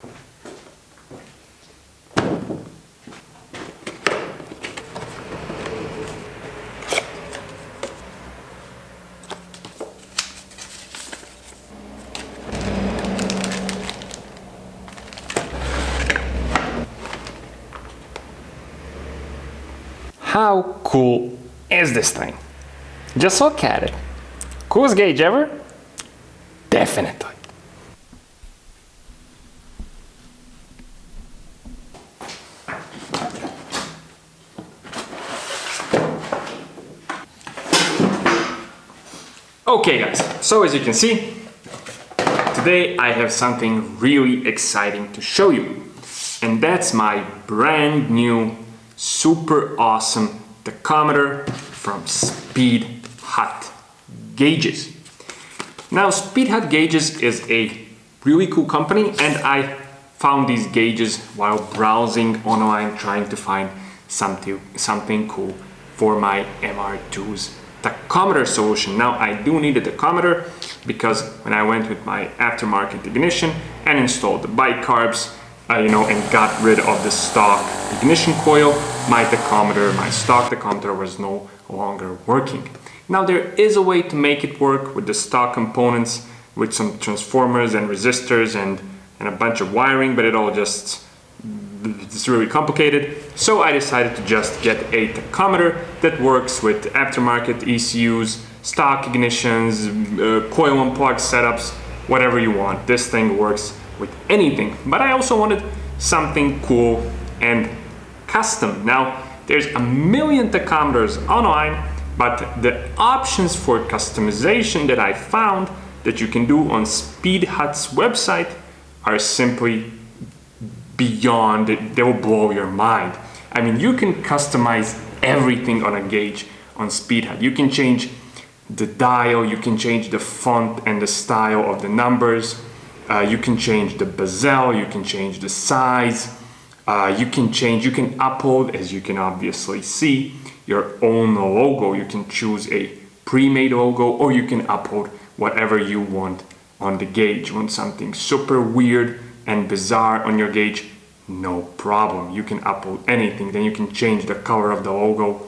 How cool is this thing? Just look at it. Coolest gauge ever? Definitely. Okay guys, so as you can see, today I have something really exciting to show you. And that's my brand new, super awesome tachometer from Speedhut Gauges. Now Speedhut Gauges is a really cool company, and I found these gauges while browsing online trying to find something cool for my MR2's tachometer solution. Now I do need a tachometer because when I went with my aftermarket ignition and installed the bicarbs, and got rid of the stock ignition coil, my stock tachometer was no longer working. Now there is a way to make it work with the stock components, with some transformers and resistors and a bunch of wiring, but it's really complicated. So I decided to just get a tachometer that works with aftermarket ECUs, stock ignitions, coil and plug setups, whatever you want. This thing works with anything, but I also wanted something cool and custom. Now there's a million tachometers online, but the options for customization that I found that you can do on Speedhut's website are simply beyond it. They will blow your mind. I mean, you can customize everything on a gauge on Speedhut. You can change the dial, you can change the font and the style of the numbers. You can change the bezel, you can change the size, you can upload, as you can obviously see, your own logo. You can choose a pre-made logo, or you can upload whatever you want on the gauge. Want something super weird and bizarre on your gauge? No problem. You can upload anything. Then you can change the color of the logo.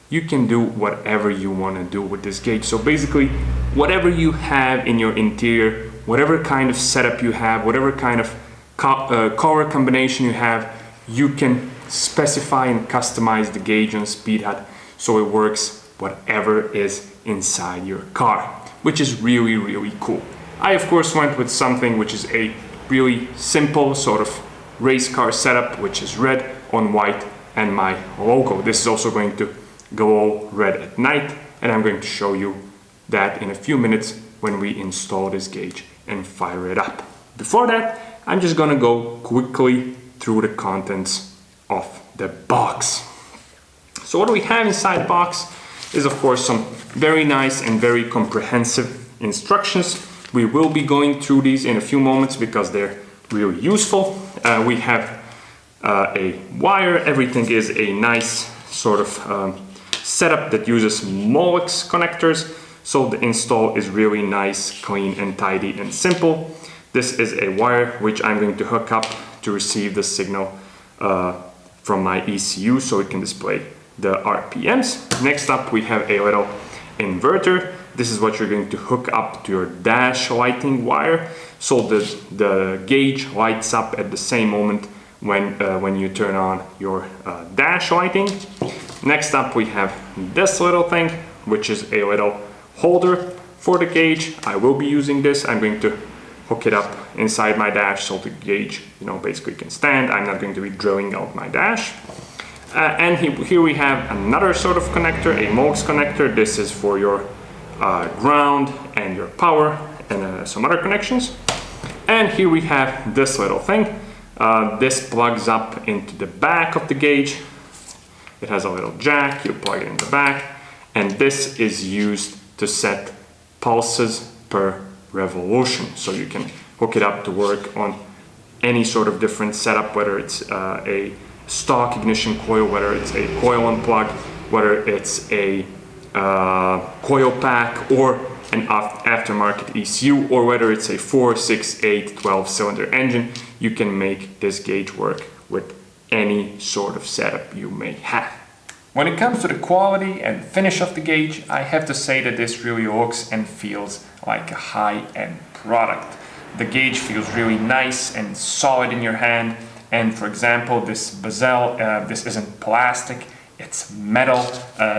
You can do whatever you want to do with this gauge. So basically, whatever you have in your interior, whatever kind of setup you have, whatever kind of color combination you have, you can specify and customize the gauge on Speedhut so it works whatever is inside your car, which is really, really cool. I of course went with something which is a really simple sort of race car setup, which is red on white and my logo. This is also going to go all red at night, and I'm going to show you that in a few minutes when we install this gauge and fire it up. Before that, I'm just gonna go quickly through the contents of the box. So what we have inside the box is of course some very nice and very comprehensive instructions. We will be going through these in a few moments because they're really useful. We have a wire. Everything is a nice sort of setup that uses Molex connectors. So the install is really nice, clean and tidy and simple. This is a wire which I'm going to hook up to receive the signal from my ECU so it can display the RPMs. Next up we have a little inverter. This is what you're going to hook up to your dash lighting wire. So the gauge lights up at the same moment when you turn on your dash lighting. Next up we have this little thing, which is a little holder for the gauge. I will be using this. I'm going to hook it up inside my dash so the gauge, basically can stand. I'm not going to be drilling out my dash. And here we have another sort of connector, a Molex connector. This is for your ground and your power and some other connections. And here we have this little thing. This plugs up into the back of the gauge. It has a little jack, you plug it in the back, and this is used to set pulses per revolution. So you can hook it up to work on any sort of different setup, whether it's a stock ignition coil, whether it's a coil and plug, whether it's a coil pack or an aftermarket ECU, or whether it's a 4, 6, 8, 12 cylinder engine. you can make this gauge work with any sort of setup you may have. When it comes to the quality and finish of the gauge, I have to say that this really looks and feels like a high-end product. The gauge feels really nice and solid in your hand, and for example, this bezel, this isn't plastic, it's metal,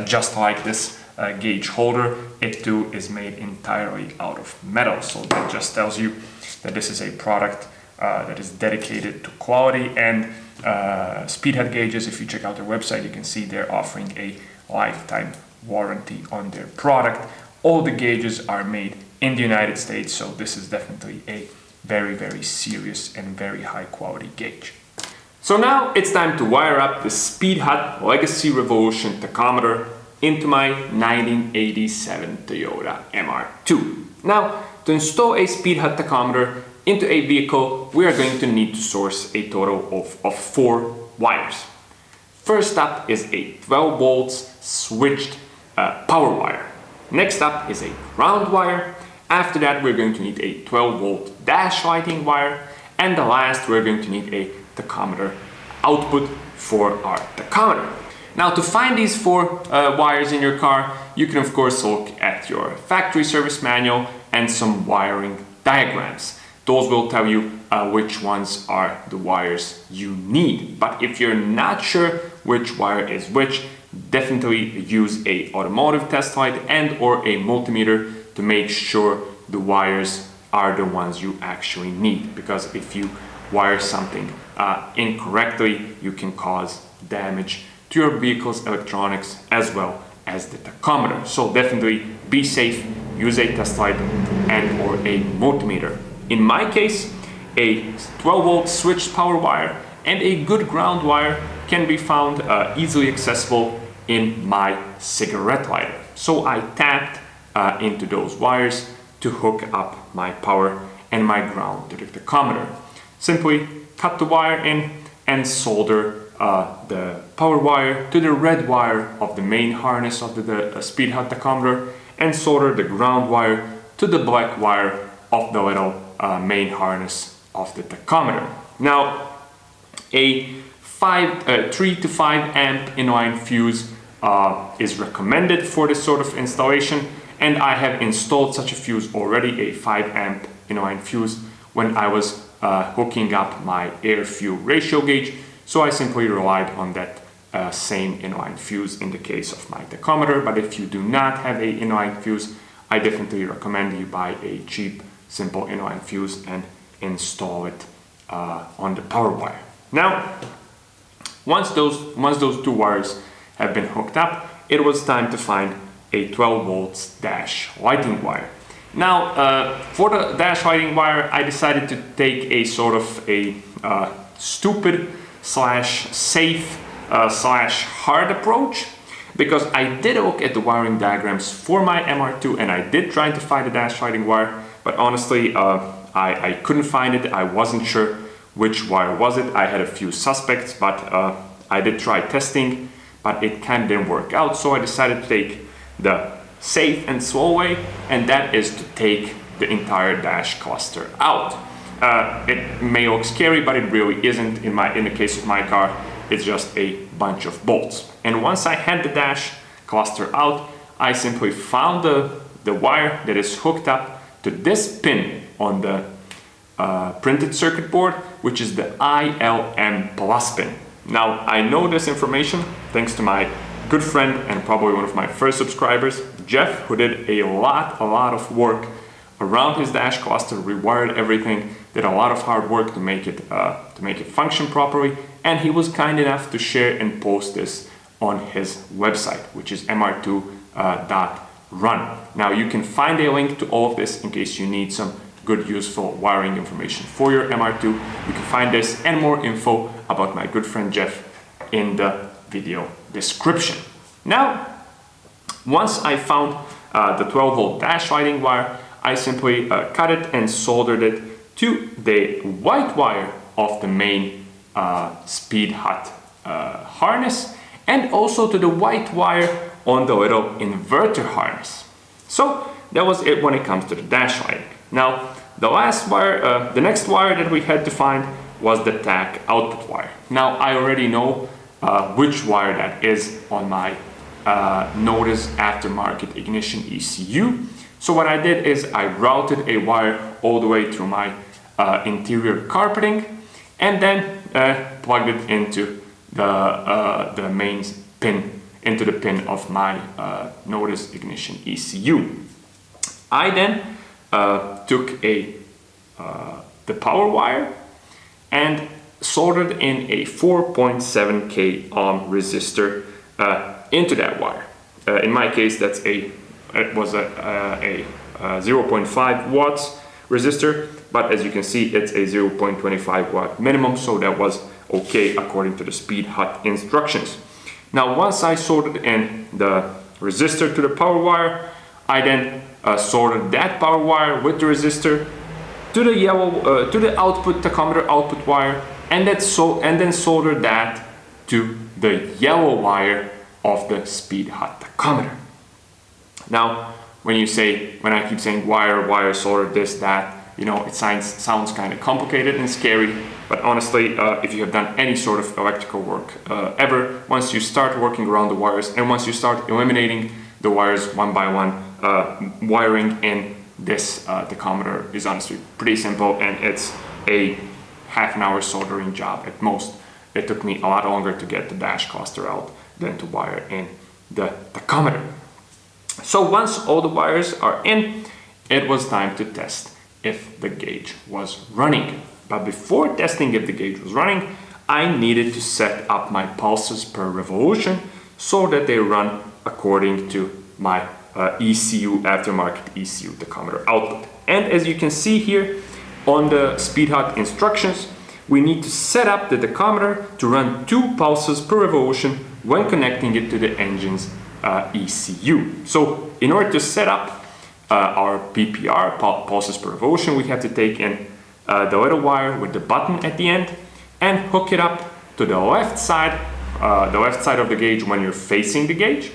just like this gauge holder. It too is made entirely out of metal, so that just tells you that this is a product that is dedicated to quality. And Speedhut gauges, if you check out their website, you can see they're offering a lifetime warranty on their product. All the gauges are made in the United States, so this is definitely a very serious and very high quality gauge. So now it's time to wire up the Speedhut Legacy Revolution tachometer into my 1987 Toyota MR2. Now, to install a Speedhut tachometer into a vehicle, we are going to need to source a total of 4 wires. First up is a 12 volts switched power wire. Next up is a ground wire. After that, we're going to need a 12 volt dash lighting wire. And the last, we're going to need a tachometer output for our tachometer. Now, to find these 4 wires in your car, you can of course look at your factory service manual and some wiring diagrams. Those will tell you which ones are the wires you need. But if you're not sure which wire is which, definitely use a automotive test light and or a multimeter to make sure the wires are the ones you actually need. Because if you wire something incorrectly, you can cause damage to your vehicle's electronics as well as the tachometer. So definitely be safe, use a test light and or a multimeter. In my case, a 12 volt switched power wire and a good ground wire can be found easily accessible in my cigarette lighter. So I tapped into those wires to hook up my power and my ground to the tachometer. Simply cut the wire in and solder the power wire to the red wire of the main harness of the Speedhut tachometer and solder the ground wire to the black wire of the little main harness of the tachometer. Now, a 3 to 5 amp inline fuse is recommended for this sort of installation, and I have installed such a fuse already, a 5 amp inline fuse, when I was hooking up my air-fuel ratio gauge, so I simply relied on that same inline fuse in the case of my tachometer. But if you do not have a inline fuse, I definitely recommend you buy a cheap simple inline fuse and install it on the power wire. Now, once those 2 wires have been hooked up, it was time to find a 12 volts dash lighting wire. Now, for the dash lighting wire, I decided to take a sort of a stupid slash safe slash hard approach, because I did look at the wiring diagrams for my MR2 and I did try to find the dash lighting wire, but honestly I couldn't find it. I wasn't sure which wire was it. I had a few suspects, but I did try testing, but it kind of didn't work out, so I decided to take the safe and slow way, and that is to take the entire dash cluster out. It may look scary, but it really isn't. In the case of my car, it's just a bunch of bolts. And once I had the dash cluster out, I simply found the wire that is hooked up to this pin on the printed circuit board, which is the ILM plus pin. Now, I know this information thanks to my good friend and probably one of my first subscribers, Jeff, who did a lot of work around his dash cluster, rewired everything, did a lot of hard work to make it function properly, and he was kind enough to share and post this on his website, which is mr2.run. Now, you can find a link to all of this in case you need some good useful wiring information for your MR2. You can find this and more info about my good friend Jeff in the video description. Now, once I found the 12 volt dash lighting wire, I simply cut it and soldered it to the white wire of the main Speedhut harness, and also to the white wire on the little inverter harness. So that was it when it comes to the dash lighting. Now, the next wire that we had to find was the tach output wire. Now I already know which wire that is on my Notice aftermarket ignition ECU. So what I did is I routed a wire all the way through my interior carpeting and then plugged it into the main pin, into the pin of my Notice ignition ECU. I then took the power wire and soldered in a 4.7k ohm resistor into that wire. In my case, it was a 0.5 watts resistor, but as you can see, it's a 0.25 watt minimum, so that was okay according to the Speedhut instructions. Now, once I soldered in the resistor to the power wire, I then soldered that power wire with the resistor to the to the output tachometer output wire, and then soldered that to the yellow wire of the Speedhut tachometer. Now, when I keep saying wire, solder, this, that, you know, it sounds kind of complicated and scary, but honestly, if you have done any sort of electrical work ever, once you start working around the wires and once you start eliminating the wires one by one, wiring in this tachometer is honestly pretty simple, and it's a half an hour soldering job at most. It took me a lot longer to get the dash cluster out than to wire in the tachometer. So once all the wires are in, it was time to test if the gauge was running. But before testing if the gauge was running, I needed to set up my pulses per revolution so that they run according to my ECU, aftermarket ECU tachometer output. And as you can see here on the Speedhut instructions, we need to set up the tachometer to run 2 pulses per revolution when connecting it to the engine's ECU. So in order to set up our PPR, pulses per revolution, we have to take in the little wire with the button at the end and hook it up to the left side of the gauge when you're facing the gauge,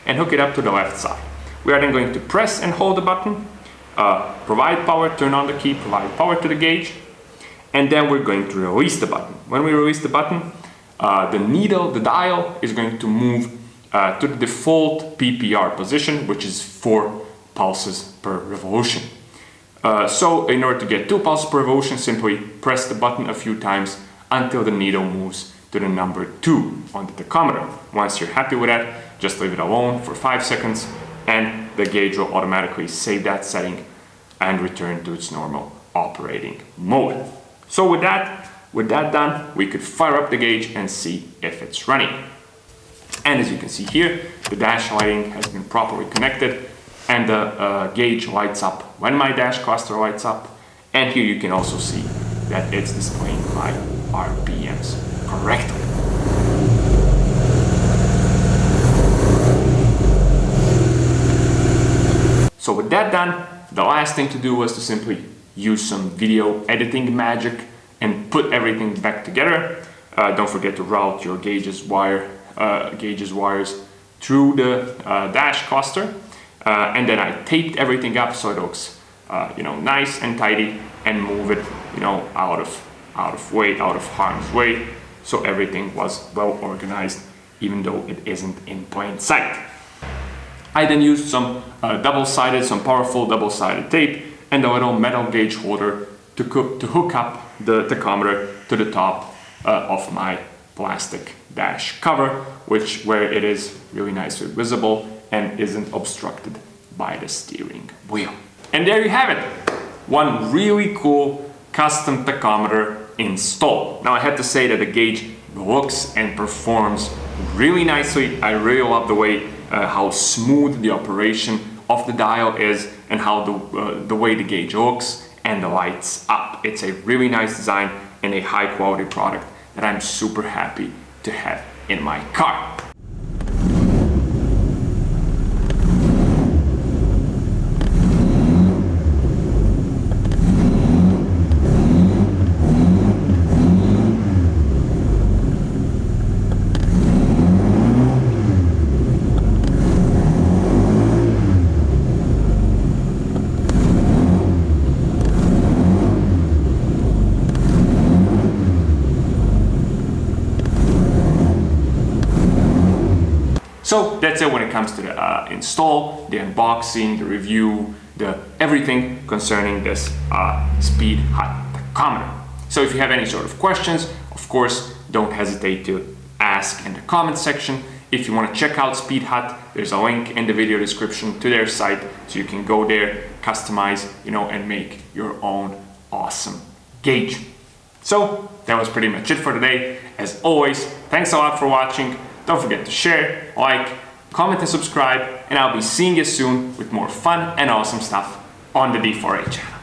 and hook it up to the left side. We are then going to press and hold the button, provide power, turn on the key, provide power to the gauge, and then we're going to release the button. When we release the button, the dial is going to move to the default PPR position, which is 4 pulses per revolution. So in order to get 2 pulses per revolution, simply press the button a few times until the needle moves to the number 2 on the tachometer. Once you're happy with that, just leave it alone for 5 seconds and the gauge will automatically save that setting and return to its normal operating mode. So with that done, we could fire up the gauge and see if it's running. And as you can see here, the dash lighting has been properly connected and the gauge lights up when my dash cluster lights up. And here you can also see that it's displaying my RPMs correctly. So with that done, the last thing to do was to simply use some video editing magic and put everything back together. Don't forget to route your gauges wires through the dash cluster, and then I taped everything up so it looks nice and tidy, and move it out of harm's way, so everything was well organized even though it isn't in plain sight. I then used some powerful double-sided tape and a little metal gauge holder to hook up the tachometer to the top of my plastic dash cover, where it is really nicely visible and isn't obstructed by the steering wheel. And there you have it, one really cool custom tachometer installed. Now I have to say that the gauge looks and performs really nicely. I really love the way how smooth the operation of the dial is and how the way the gauge looks and the lights up. It's a really nice design and a high quality product that I'm super happy to have in my car. So that's it when it comes to the install, the unboxing, the review, the everything concerning this Speedhut tachometer. So if you have any sort of questions, of course, don't hesitate to ask in the comment section. If you want to check out Speedhut, there's a link in the video description to their site, so you can go there, customize, and make your own awesome gauge. So that was pretty much it for today. As always, thanks a lot for watching. Don't forget to share, like, comment and subscribe, and I'll be seeing you soon with more fun and awesome stuff on the D4A channel.